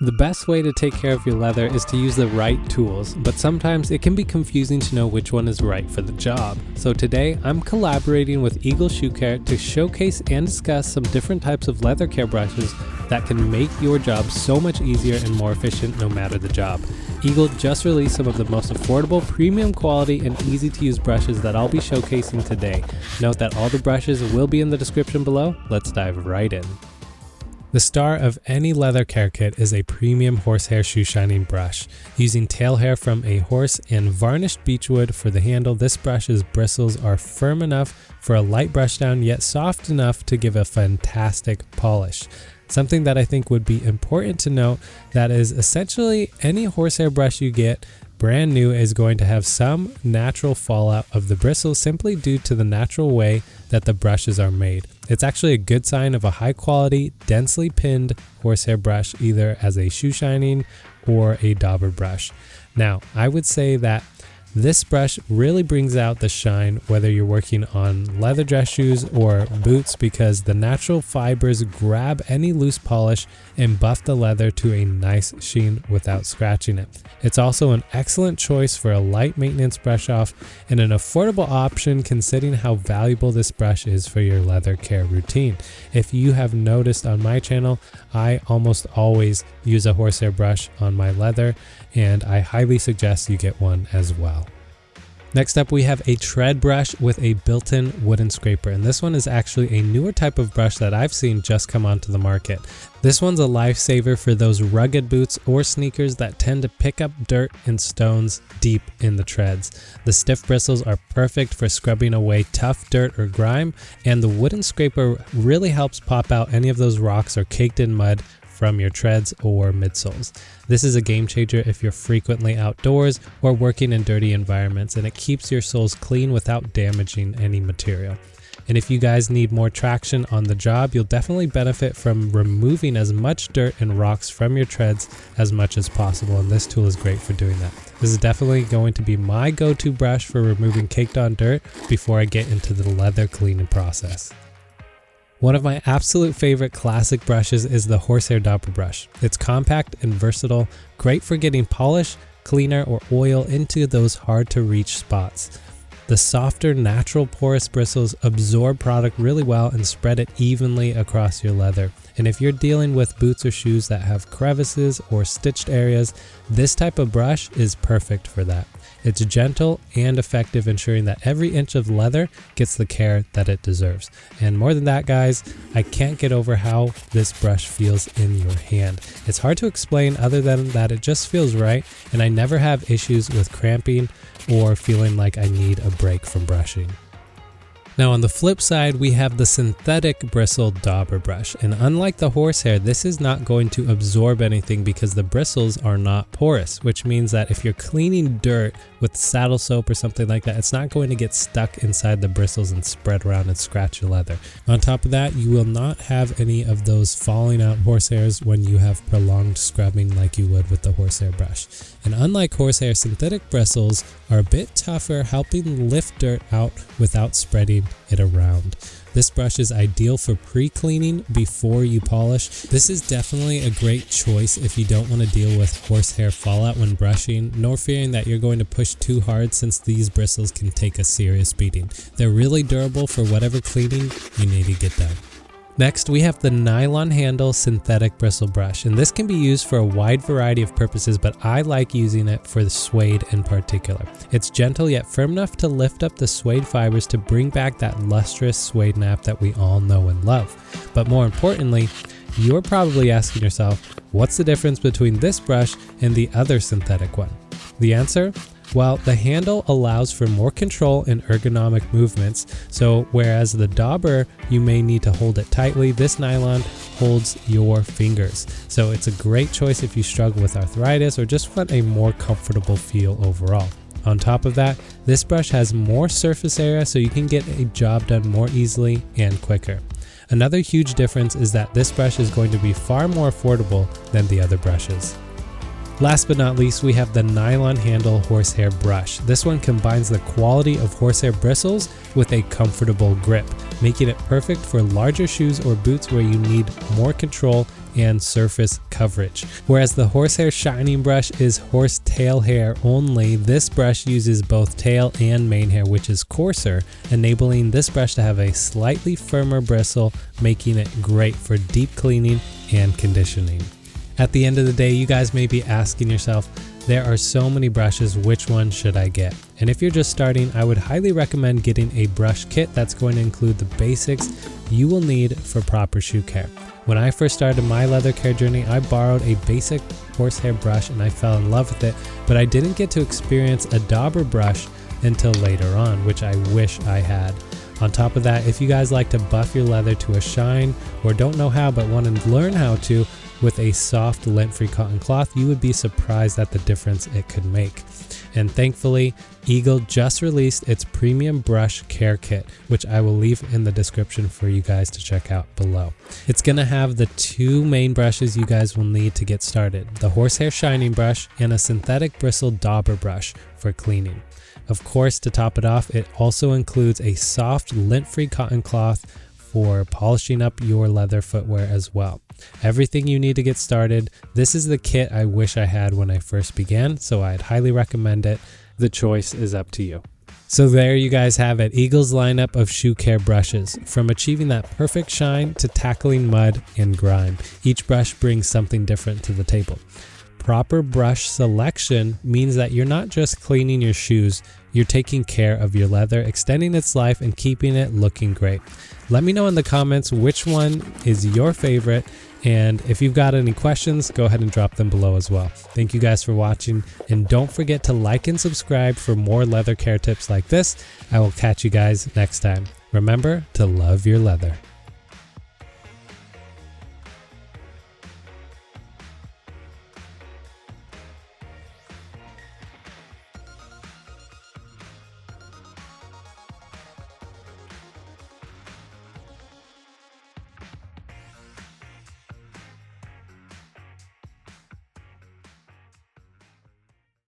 The best way to take care of your leather is to use the right tools, but sometimes it can be confusing to know which one is right for the job. So today, I'm collaborating with Eagle Shoe Care to showcase and discuss some different types of leather care brushes that can make your job so much easier and more efficient no matter the job. Eagle just released some of the most affordable, premium quality, and easy to use brushes that I'll be showcasing today. Note that all the brushes will be in the description below. Let's dive right in. The star of any leather care kit is a premium horsehair shoe shining brush. Using tail hair from a horse and varnished beechwood for the handle, this brush's bristles are firm enough for a light brush down, yet soft enough to give a fantastic polish. Something that I think would be important to note that is essentially any horsehair brush you get brand new is going to have some natural fallout of the bristles simply due to the natural way that the brushes are made. It's actually a good sign of a high quality, densely pinned horsehair brush, either as a shoe shining or a dauber brush. Now, I would say that this brush really brings out the shine whether you're working on leather dress shoes or boots, because the natural fibers grab any loose polish and buff the leather to a nice sheen without scratching it. It's also an excellent choice for a light maintenance brush off and an affordable option considering how valuable this brush is for your leather care routine. If you have noticed on my channel, I almost always use a horsehair brush on my leather, and I highly suggest you get one as well. Next up, we have a tread brush with a built-in wooden scraper, and this one is actually a newer type of brush that I've seen just come onto the market. This one's a lifesaver for those rugged boots or sneakers that tend to pick up dirt and stones deep in the treads. The stiff bristles are perfect for scrubbing away tough dirt or grime, and the wooden scraper really helps pop out any of those rocks or caked in mud from your treads or midsoles. This is a game changer if you're frequently outdoors or working in dirty environments, and it keeps your soles clean without damaging any material. And if you guys need more traction on the job, you'll definitely benefit from removing as much dirt and rocks from your treads as much as possible, and this tool is great for doing that. This is definitely going to be my go-to brush for removing caked on dirt before I get into the leather cleaning process. One of my absolute favorite classic brushes is the Horsehair Dauber brush. It's compact and versatile, great for getting polish, cleaner, or oil into those hard to reach spots. The softer, natural porous bristles absorb product really well and spread it evenly across your leather. And if you're dealing with boots or shoes that have crevices or stitched areas, this type of brush is perfect for that. It's gentle and effective, ensuring that every inch of leather gets the care that it deserves. And more than that, guys, I can't get over how this brush feels in your hand. It's hard to explain other than that it just feels right, and I never have issues with cramping or feeling like I need a break from brushing. Now on the flip side, we have the synthetic bristled dauber brush, and unlike the horsehair, this is not going to absorb anything because the bristles are not porous, which means that if you're cleaning dirt with saddle soap or something like that, it's not going to get stuck inside the bristles and spread around and scratch your leather. On top of that, you will not have any of those falling out horsehairs when you have prolonged scrubbing like you would with the horsehair brush. And unlike horsehair, synthetic bristles are a bit tougher, helping lift dirt out without spreading it around. This brush is ideal for pre-cleaning before you polish. This is definitely a great choice if you don't want to deal with horsehair fallout when brushing, nor fearing that you're going to push too hard, since these bristles can take a serious beating. They're really durable for whatever cleaning you need to get done. Next, we have the nylon handle synthetic bristle brush, and this can be used for a wide variety of purposes, but I like using it for the suede in particular. It's gentle yet firm enough to lift up the suede fibers to bring back that lustrous suede nap that we all know and love. But more importantly, you're probably asking yourself, what's the difference between this brush and the other synthetic one? The answer? Well, the handle allows for more control and ergonomic movements, so whereas the dauber you may need to hold it tightly, this nylon holds your fingers. So it's a great choice if you struggle with arthritis or just want a more comfortable feel overall. On top of that, this brush has more surface area, so you can get a job done more easily and quicker. Another huge difference is that this brush is going to be far more affordable than the other brushes. Last but not least, we have the Nylon handle horsehair brush. This one combines the quality of horsehair bristles with a comfortable grip, making it perfect for larger shoes or boots where you need more control and surface coverage. Whereas the horsehair shining brush is horse tail hair only, this brush uses both tail and mane hair, which is coarser, enabling this brush to have a slightly firmer bristle, making it great for deep cleaning and conditioning. At the end of the day, you guys may be asking yourself, there are so many brushes, which one should I get? And if you're just starting, I would highly recommend getting a brush kit that's going to include the basics you will need for proper shoe care. When I first started my leather care journey, I borrowed a basic horsehair brush and I fell in love with it, but I didn't get to experience a Dauber brush until later on, which I wish I had. On top of that, if you guys like to buff your leather to a shine or don't know how but want to learn how to, with a soft lint-free cotton cloth, you would be surprised at the difference it could make. And thankfully, Eagle just released its premium brush care kit, which I will leave in the description for you guys to check out below. It's gonna have the two main brushes you guys will need to get started, the horsehair shining brush and a synthetic bristle Dauber brush for cleaning. Of course, to top it off, it also includes a soft lint-free cotton cloth for polishing up your leather footwear as well. Everything you need to get started. This is the kit I wish I had when I first began, so I'd highly recommend it. The choice is up to you. So there you guys have it, Eagle's lineup of shoe care brushes. From achieving that perfect shine to tackling mud and grime, each brush brings something different to the table. Proper brush selection means that you're not just cleaning your shoes, you're taking care of your leather, extending its life and keeping it looking great. Let me know in the comments which one is your favorite, and if you've got any questions, go ahead and drop them below as well. Thank you guys for watching, and don't forget to like and subscribe for more leather care tips like this. I will catch you guys next time. Remember to love your leather.